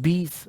20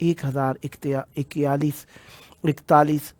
1041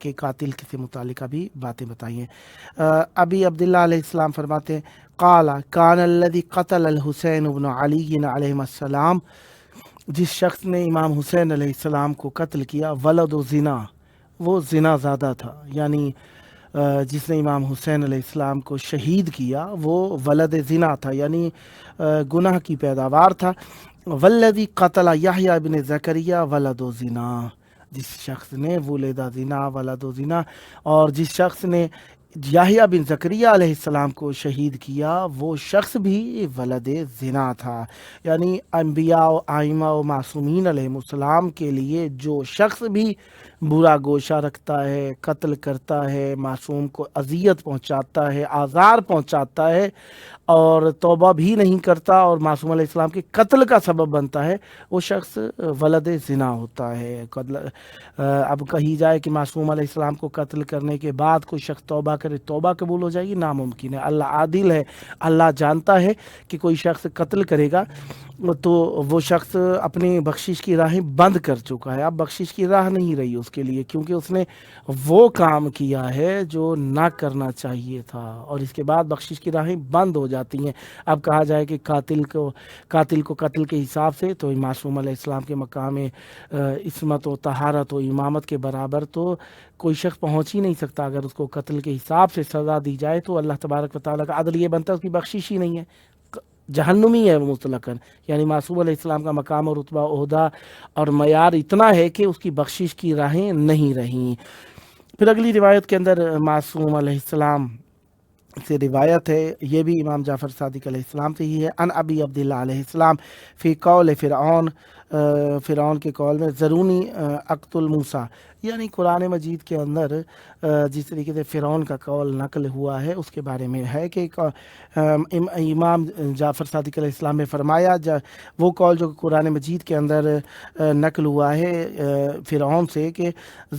کہ قاتل سے متعلقہ بھی باتیں بتائی ہیں۔ ابی عبداللہ علیہ السلام فرماتے ہیں قال کان الذی قتل الحسین بن علی علیہ السلام، جس شخص نے امام حسین علیہ السلام کو قتل کیا، ولد و زنا، وہ زنا زادہ تھا، یعنی جس نے امام حسین علیہ السلام کو شہید کیا وہ ولد زنا تھا، یعنی گناہ کی پیداوار تھا۔ والذی قتل یحییٰ بن زکریا ولد و زنا، جس شخص نے ولد زنا ولد و زنا، اور جس شخص نے یحییٰ بن زکریہ علیہ السلام کو شہید کیا وہ شخص بھی ولد زنا تھا۔ یعنی انبیاء و ائمہ و معصومین علیہ السلام کے لیے جو شخص بھی برا گوشہ رکھتا ہے، قتل کرتا ہے، معصوم کو اذیت پہنچاتا ہے، آزار پہنچاتا ہے اور توبہ بھی نہیں کرتا اور معصوم علیہ السلام کے قتل کا سبب بنتا ہے، وہ شخص ولد زنا ہوتا ہے۔ اب کہی جائے کہ معصوم علیہ السلام کو قتل کرنے کے بعد کوئی شخص توبہ کرے، توبہ قبول ہو جائے گی؟ ناممکن ہے۔ اللہ عادل ہے، اللہ جانتا ہے کہ کوئی شخص قتل کرے گا تو وہ شخص اپنی بخشش کی راہیں بند کر چکا ہے، اب بخشش کی راہ نہیں رہی اس کے لیے، کیونکہ اس نے وہ کام کیا ہے جو نہ کرنا چاہیے تھا، اور اس کے بعد بخشش کی راہیں بند ہو جاتی ہیں۔ اب کہا جائے کہ قاتل کو قتل کے حساب سے تو معصوم علیہ السلام کے مقام عصمت و طہارت و امامت کے برابر تو کوئی شخص پہنچ ہی نہیں سکتا۔ اگر اس کو قتل کے حساب سے سزا دی جائے تو اللہ تبارک و تعالیٰ کا عدل یہ بنتا ہے اس کی بخشش ہی نہیں ہے، جہنمی ہے مطلقاً۔ یعنی معصوم علیہ السلام کا مقام اور رتبہ، عہدہ اور معیار اتنا ہے کہ اس کی بخشش کی راہیں نہیں رہیں۔ پھر اگلی روایت کے اندر معصوم علیہ السلام سے روایت ہے، یہ بھی امام جعفر صادق علیہ السلام سے ہی ہے، ان ابی عبداللہ علیہ السلام فی قول فرعون، فرعون کے قول میں ذرونی اقتل موسیٰ، یعنی قرآن مجید کے اندر جس طریقے سے فرعون کا قول نقل ہوا ہے اس کے بارے میں ہے کہ امام جعفر صادق علیہ السلام نے فرمایا وہ قول جو قرآن مجید کے اندر نقل ہوا ہے فرعون سے کہ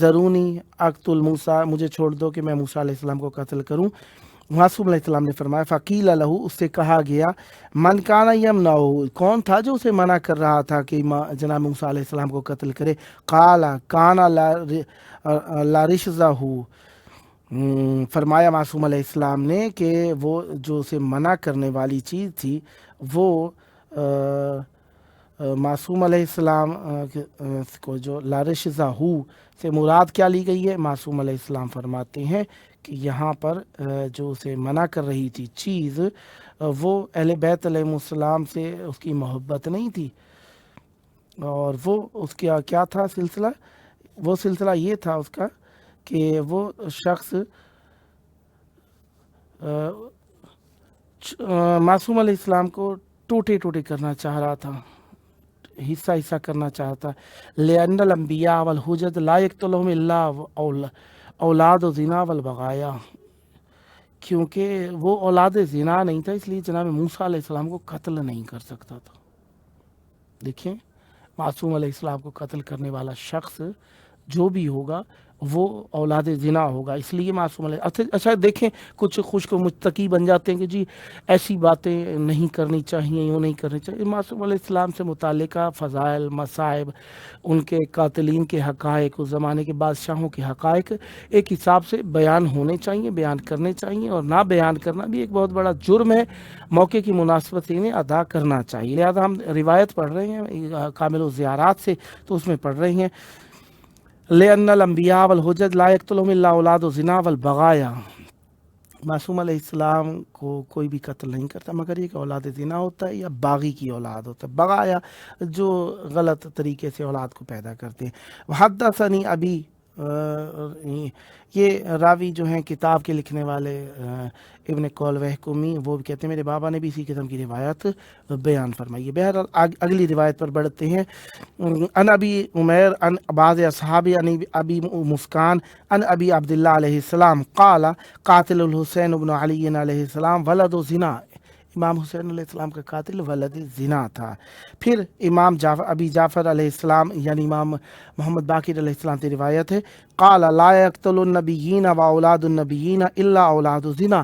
ذرونی اقتل موسیٰ، مجھے چھوڑ دو کہ میں موسیٰ علیہ السلام کو قتل کروں، معصوم علیہ السلام نے فرمایا فقیل لہ، اس سے کہا گیا من کان یمنعہ، کون تھا جو اسے منع کر رہا تھا کہ جناب موسیٰ علیہ السلام کو قتل کرے؟ قال کان لا رشزہ، فرمایا معصوم علیہ السلام نے کہ وہ جو اسے منع کرنے والی چیز تھی وہ معصوم علیہ السلام کو جو لارشزہ سے مراد کیا لی گئی ہے؟ معصوم علیہ السلام فرماتے ہیں کہ یہاں پر جو اسے منع کر رہی تھی چیز وہ اہل بیت علیہ السلام سے اس کی محبت نہیں تھی، اور وہ اس کا کیا تھا سلسلہ؟ وہ سلسلہ یہ تھا اس کا کہ وہ شخص معصوم علیہ السلام کو ٹوٹے ٹوٹے کرنا چاہ رہا تھا، حصہ حصہ کرنا چاہتا۔ لأن الانبیاء والحجج لا یقتلہم الا اولاد زنا والبغایا، کیونکہ وہ اولاد زنا نہیں تھا اس لیے جناب موسیٰ علیہ السلام کو قتل نہیں کر سکتا تھا۔ دیکھیں معصوم علیہ السلام کو قتل کرنے والا شخص جو بھی ہوگا وہ اولاد زنا ہوگا، اس لیے معصوم علیہ اچھا دیکھیں کچھ خشک متقی بن جاتے ہیں کہ جی ایسی باتیں نہیں کرنی چاہیے، یوں نہیں کرنی چاہیے۔ معصوم علیہ السلام سے متعلقہ فضائل، مصائب، ان کے قاتلین کے حقائق، اس زمانے کے بادشاہوں کے حقائق ایک حساب سے بیان ہونے چاہیے، بیان کرنے چاہیے، اور نہ بیان کرنا بھی ایک بہت بڑا جرم ہے، موقع کی مناسبت سے انہیں ادا کرنا چاہیے۔ لہذا ہم روایت پڑھ رہے ہیں کامل الزیارات سے تو اس میں پڑھ رہے ہیں لأن الانبیاء والحجج لا یقتلہم الا اولاد زنا والبغایا، معصوم علیہ السلام کو کوئی بھی قتل نہیں کرتا مگر یہ کہ اولاد زنا ہوتا ہے یا باغی کی اولاد ہوتا ہے، بغایا جو غلط طریقے سے اولاد کو پیدا کرتے ہیں۔ وحدثنی ابی، یہ راوی جو ہیں کتاب کے لکھنے والے ابن قولوہکمی، وہ بھی کہتے ہیں میرے بابا نے بھی اسی قسم کی روایت بیان فرمائی ہے۔ بہرحال اگلی روایت پر بڑھتے ہیں۔ ان ابی عمیر ان بعض اصحاب ان ابی مسکان ان ابی عبداللہ علیہ السلام قال قاتل الحسین بن علی علیہ السلام ولد زنا، امام حسین علیہ السلام کا قاتل ولد زنا تھا۔ پھر امام ابی جعفر علیہ السلام یعنی امام محمد باقر علیہ السلام کی روایت ہے قال لا یقتل النبیین و اولاد النبیین الا اولاد زنا،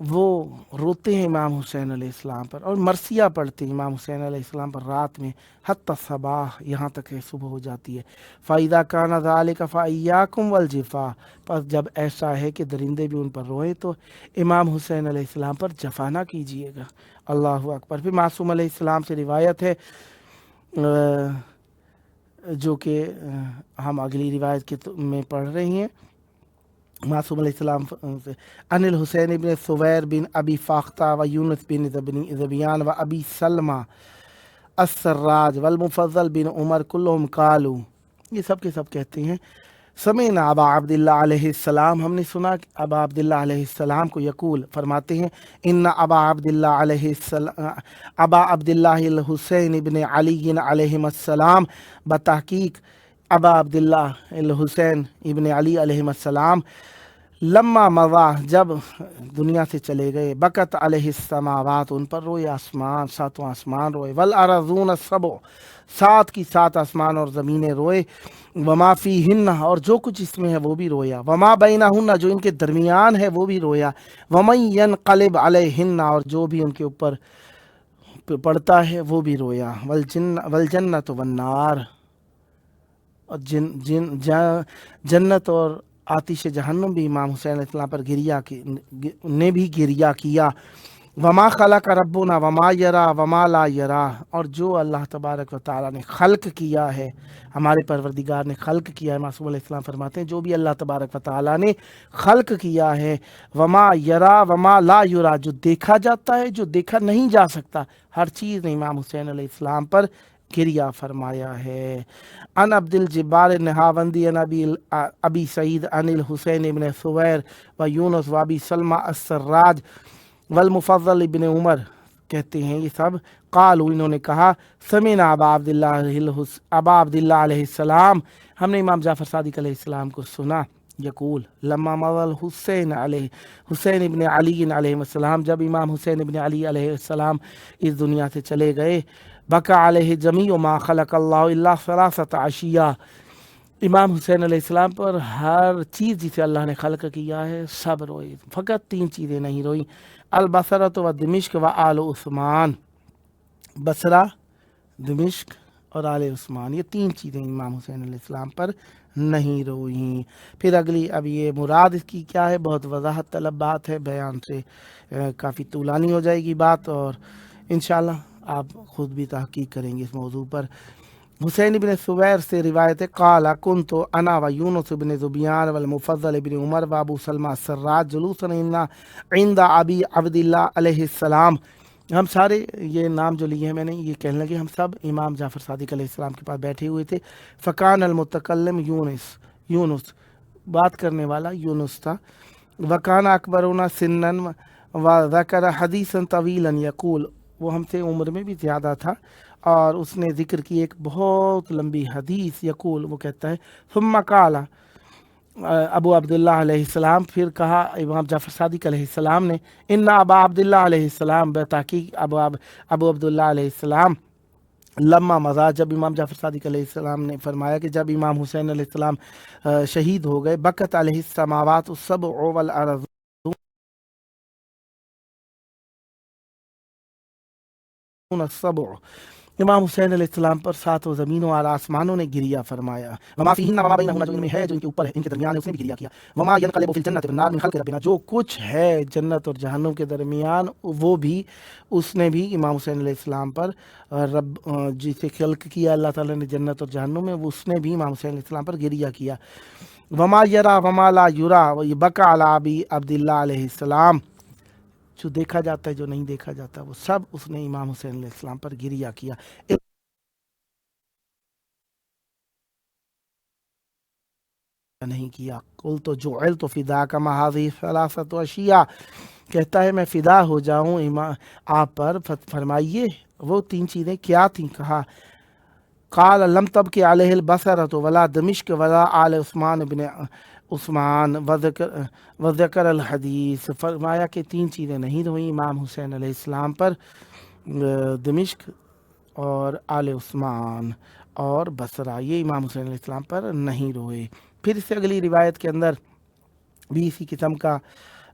وہ روتے ہیں امام حسین علیہ السلام پر اور مرثیہ پڑھتے ہیں امام حسین علیہ السلام پر رات میں، حتی صباح، یہاں تک کہ صبح ہو جاتی ہے۔ فَإِذَا كَانَ ذَلِكَ فَإِيَّاكُمْ وَالْجِفَا، پس جب ایسا ہے کہ درندے بھی ان پر روئیں تو امام حسین علیہ السلام پر جفا نہ کیجیے گا۔ اللہ اکبر۔ پھر معصوم علیہ السلام سے روایت ہے جو کہ ہم اگلی روایت کے میں پڑھ رہے ہیں، معصوم علیہ السلام سے، ان الحسین بن ثویر بن ابی فاختہ و یونس بن زبیان و ابی سلمہ السراج والمفضل بن عمر کلہم قالو، یہ سب کے سب کہتے ہیں سمعنا ابا عبداللہ علیہ السلام، ہم نے سنا کہ ابا عبداللہ علیہ السلام کو یقول فرماتے ہیں، ان ابا عبداللہ علیہ السلام، ابا عبداللہ الحسین ابن علی علیہ السلام، بتحقیق ابا عبداللہ الحسین ابن علی علیہ السلام، لما مضا، جب دنیا سے چلے گئے، بکت علیہ السماوات، ان پر روئے آسمان، ساتوں آسمان روئے، والارضون السبع، سات کی سات آسمان اور زمینیں روئے، وما فیہن، اور جو کچھ اس میں ہے وہ بھی رویا، وما بینہن، جو ان کے درمیان ہے وہ بھی رویا، ومن ینقلب علیہن، اور جو بھی ان کے اوپر پڑتا ہے وہ بھی رویا، والجنت والنار، اور جنت اور آتش جہنم بھی امام حسین علیہ السلام پر نے بھی گریہ کیا، وما خلق ربنا وما یرا وما لا یرا، اور جو اللہ تبارک و تعالیٰ نے خلق کیا ہے، ہمارے پروردگار نے خلق کیا ہے، معصوم علیہ السلام فرماتے ہیں جو بھی اللہ تبارک و تعالیٰ نے خلق کیا ہے، وما یرا وما لا یرا، جو دیکھا جاتا ہے جو دیکھا نہیں جا سکتا، ہر چیز نے امام حسین علیہ السلام پر گریہ فرمایا ہے۔ ان عبد الجبار نہاوندی ان ابی سعید ان الحسین ابن ثویر و یونس و ابی سلمہ السراج والمفضل ابن عمر، کہتے ہیں یہ سب، قالو، انہوں نے کہا، سمعنا ابا عبداللہ علیہ السلام، ہم نے امام جعفر صادق علیہ السلام کو سنا، یقول لما مضى حسین ابن علی علیہ السلام، جب امام حسین ابن علی علیہ السلام اس دنیا سے چلے گئے، بکا علیہ جمیع ما خلق اللہ الا ثلاثۃ عشیہ، امام حسین علیہ السلام پر ہر چیز جسے اللہ نے خلق کیا ہے سب روئی، فقط تین چیزیں نہیں روئی، البصرۃ و دمشق و آل عثمان، بصرہ، دمشق اور آل عثمان، یہ تین چیزیں امام حسین علیہ السلام پر نہیں روئیں۔ پھر اگلی، اب یہ مراد اس کی کیا ہے، بہت وضاحت طلب بات ہے، بیان سے کافی طولانی ہو جائے گی بات، اور انشاءاللہ آپ خود بھی تحقیق کریں گے اس موضوع پر۔ حسین ابن ثویر سے روایت ہے، قال کنت انا و یونس ابن زبیان والمفضل ابن عمر و ابو سلمہ السراج جلوسا عند ابی عبداللہ علیہ السلام، ہم سارے یہ نام جو لیے ہیں میں نے، یہ کہنے لگے ہم سب امام جعفر صادق علیہ السلام کے پاس بیٹھے ہوئے تھے، فکان المتکلم یونس، بات کرنے والا یونس تھا، وکان اکبرنا سنن و ذکر حدیثا طویلا یقول، وہ ہم سے عمر میں بھی زیادہ تھا، اور اس نے ذکر کی ایک بہت لمبی حدیث، یقول، وہ کہتا ہے، ثم قال، ابو عبداللہ علیہ السلام پھر کہا، امام جعفر صادق علیہ السلام نے، ان ابا عبداللہ علیہ السلام، بتحقیق ابو عبداللہ علیہ السلام، لما مضا، جب امام جعفر صادق علیہ السلام نے فرمایا کہ جب امام حسین علیہ السلام شہید ہو گئے، بکت علیہ السماوات السبع والارض السبع، امام حسین علیہ السلام پر ساتوں زمینوں اور آسمانوں نے گریہ فرمایا، وما فیہن وما بینہن، جو ان میں ہے جو ان کے اوپر ہے ان کے درمیان ہے اس نے بھی گریہ کیا، وما ینقلب فی الجنۃ والنار من خلق ربنا، جو کچھ ہے جنت اور جہنم کے درمیان وہ بھی اس نے بھی امام حسین علیہ السلام پر، رب جسے خلق کیا اللہ تعالیٰ نے جنت اور جہنم میں، اس نے بھی امام حسین علیہ السلام پر گریہ کیا، وما یرا وما لا یرا بکا علی ابی عبداللہ علیہ السلام، جو دیکھا جاتا ہے جو نہیں دیکھا جاتا وہ سب اس نے امام حسین علیہ السلام پر گریہ کیا، نہیں کیا، قلت جعلت فداک ما هذه ثلاثۃ اشیاء، کہتا ہے میں فدا ہو جاؤں آپ پر، فرمائیے وہ تین چیزیں کیا تھیں، کہا، قال لم تبکی علیہ البصرۃ ولا دمشق ولا آل عثمان ابن عثمان وذکر الحدیث، فرمایا کہ تین چیزیں نہیں روئیں امام حسین علیہ السلام پر، دمشق اور آل عثمان اور بصرہ، یہ امام حسین علیہ السلام پر نہیں روئے۔ پھر اس سے اگلی روایت کے اندر بھی اسی قسم کا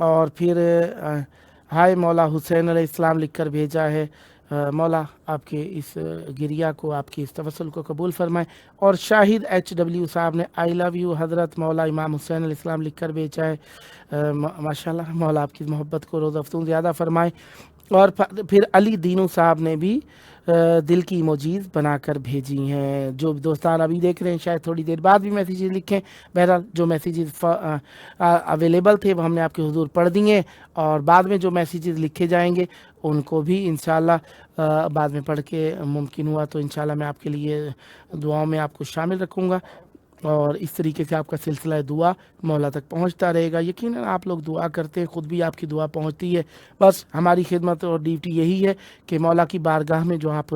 اور پھر ہائے مولا حسین علیہ السلام لکھ کر بھیجا ہے، مولا آپ کے اس گریہ کو، آپ کے اس توسل کو قبول فرمائے۔ اور شاہد ایچ ڈبلیو صاحب نے آئی لو یو حضرت مولا امام حسین علیہ السلام لکھ کر بھیجا ہے، ماشاءاللہ مولا آپ کی محبت کو روز افزوں زیادہ فرمائے۔ اور پھر علی دینو صاحب نے بھی دل کی ایموجیز بنا کر بھیجی ہیں۔ جو دوستان ابھی دیکھ رہے ہیں شاید تھوڑی دیر بعد بھی میسیجز لکھیں، بہرحال جو میسیجز اویلیبل تھے وہ ہم نے آپ کے حضور پڑھ دیے، اور بعد میں جو میسیجز لکھے جائیں گے ان کو بھی انشاءاللہ بعد میں پڑھ کے ممکن ہوا تو انشاءاللہ میں آپ کے لیے دعاؤں میں آپ کو شامل رکھوں گا، اور اس طریقے سے آپ کا سلسلہ دعا مولا تک پہنچتا رہے گا۔ یقیناً آپ لوگ دعا کرتے ہیں، خود بھی آپ کی دعا پہنچتی ہے، بس ہماری خدمت اور ڈیوٹی یہی ہے کہ مولا کی بارگاہ میں جو آپ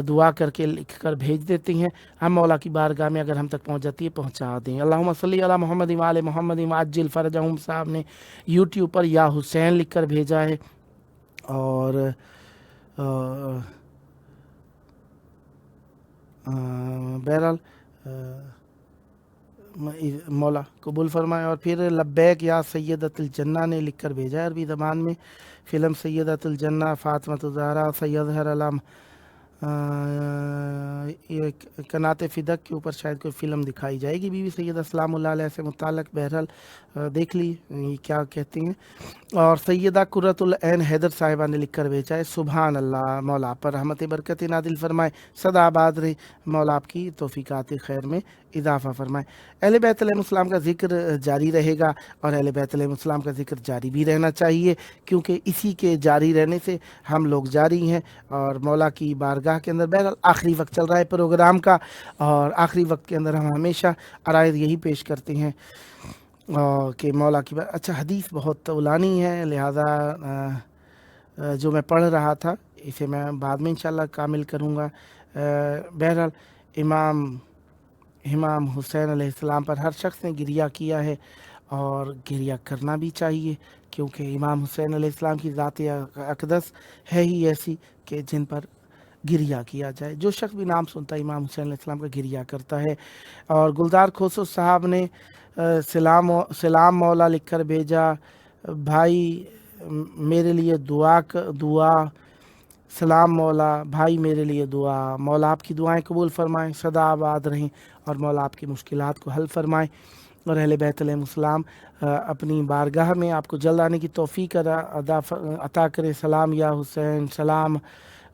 دعا کر کے لکھ کر بھیج دیتے ہیں، ہم مولا کی بارگاہ میں اگر ہم تک پہنچ جاتی ہے پہنچا دیں۔ اللہم صلی علی محمد وعلی محمد عجل فرجہم صاحب نے یوٹیوب پر یا حسین لکھ کر بھیجا ہے، اور بہرحال مولا قبول فرمائے۔ اور پھر لبیک یا سیدۃ الجنہ نے لکھ کر بھیجا ہے عربی زبان میں، فلم سیدۃ الجنہ فاطمہ الزہرا سید علم یہ قنات فدق کے اوپر شاید کوئی فلم دکھائی جائے گی بی بی سیدہ سلام اللہ علیہ سے متعلق، بہرحال دیکھ لی یہ کیا کہتے ہیں۔ اور سیدہ قرۃ العین حیدر صاحبہ نے لکھ کر بھیجا ہے، سبحان اللہ، مولا آپ پر رحمت برکت نازل فرمائے، سدا آباد رہے، مولا آپ کی توفیقات خیر میں اضافہ فرمائے۔ اہل بیت علیہ السلام کا ذکر جاری رہے گا، اور اہل بیت علیہ السلام کا ذکر جاری بھی رہنا چاہیے، کیونکہ اسی کے جاری رہنے سے ہم لوگ جاری ہیں، اور مولا کی بارگاہ کے اندر بہرحال آخری وقت چل رہا ہے پروگرام کا، اور آخری وقت کے اندر ہم ہمیشہ عرائض یہی پیش کرتے ہیں کہ مولا کی اچھا حدیث بہت طولانی ہے، لہذا جو میں پڑھ رہا تھا اسے میں بعد میں انشاءاللہ کامل کروں گا۔ بہرحال امام حسین علیہ السلام پر ہر شخص نے گریہ کیا ہے، اور گریہ کرنا بھی چاہیے، کیونکہ امام حسین علیہ السلام کی ذات اقدس ہے ہی ایسی کہ جن پر گریہ کیا جائے۔ جو شخص بھی نام سنتا ہے امام حسین علیہ السلام کا گریہ کرتا ہے۔ اور گلزار کھوسو صاحب نے سلام مولا لکھ کر بھیجا، بھائی میرے لیے دعا سلام مولا، بھائی میرے لیے دعا، مولا آپ کی دعائیں قبول فرمائیں، سدا آباد رہیں، اور مولا آپ کی مشکلات کو حل فرمائیں، اور اہل بیت علیہ السلام اپنی بارگاہ میں آپ کو جلد آنے کی توفیق عطا کرے۔ سلام یا حسین، سلام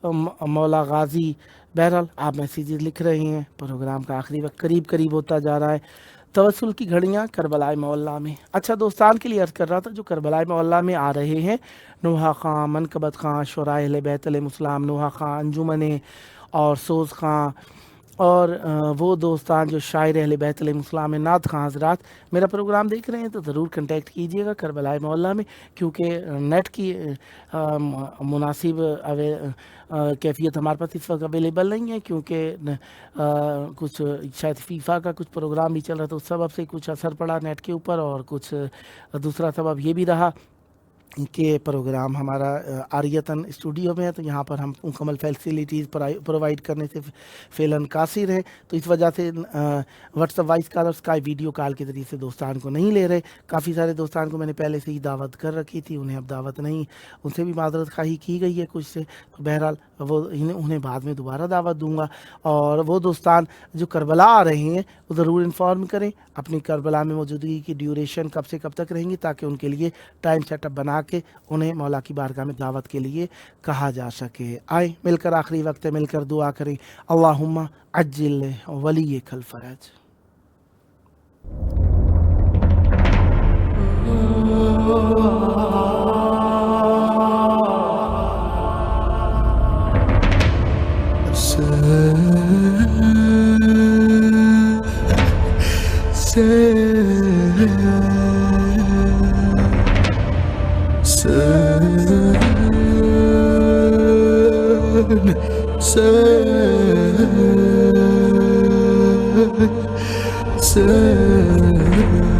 مولا غازی۔ بہرحال آپ میسیجز لکھ رہے ہیں، پروگرام کا آخری وقت قریب ہوتا جا رہا ہے۔ توسل کی گھڑیاں کربلا معلیٰ میں، اچھا دوستان کے لیے عرض کر رہا تھا جو کربلا معلیٰ میں آ رہے ہیں، نوحہ خان، منقبت خان، شعراء اہل بیت علیہ السلام، نوحہ خان، انجمن اور سوز خان، اور وہ دوستان جو شاعر اہل بیت علیہ السلام نعت خان حضرات میرا پروگرام دیکھ رہے ہیں تو ضرور کنٹیکٹ کیجیے گا کربلا معلیٰ میں، کیونکہ نیٹ کی مناسب کیفیت ہمارے پاس اس وقت اویلیبل نہیں ہے، کیونکہ کچھ شاید فیفا کا کچھ پروگرام بھی چل رہا تھا، اس سبب سے کچھ اثر پڑا نیٹ کے اوپر، اور کچھ دوسرا سبب یہ بھی رہا کہ پروگرام ہمارا آریتن اسٹوڈیو میں ہے، تو یہاں پر ہم مکمل فیسیلیٹیز پرووائڈ کرنے سے فعلاً قاصر ہیں، تو اس وجہ سے واٹس ایپ وائس کال اور اسکائپ ویڈیو کال کے ذریعے سے دوستان کو نہیں لے رہے۔ کافی سارے دوستان کو میں نے پہلے سے ہی دعوت کر رکھی تھی، انہیں اب دعوت نہیں، ان سے بھی معذرت خواہی کی گئی ہے کچھ سے، بہرحال وہ انہیں بعد میں دوبارہ دعوت دوں گا۔ اور وہ دوستان جو کربلا آ رہے ہیں وہ ضرور انفارم کریں اپنی کربلا میں موجودگی کی ڈیوریشن کب سے کب تک رہیں گی، تاکہ ان کے لیے ٹائم سیٹ اپ بنا کے انہیں مولا کی بارگاہ میں دعوت کے لیے کہا جا سکے۔ آئے مل کر آخری وقت مل کر دعا کریں، اللہم عجل ولیک الفرج۔ Sen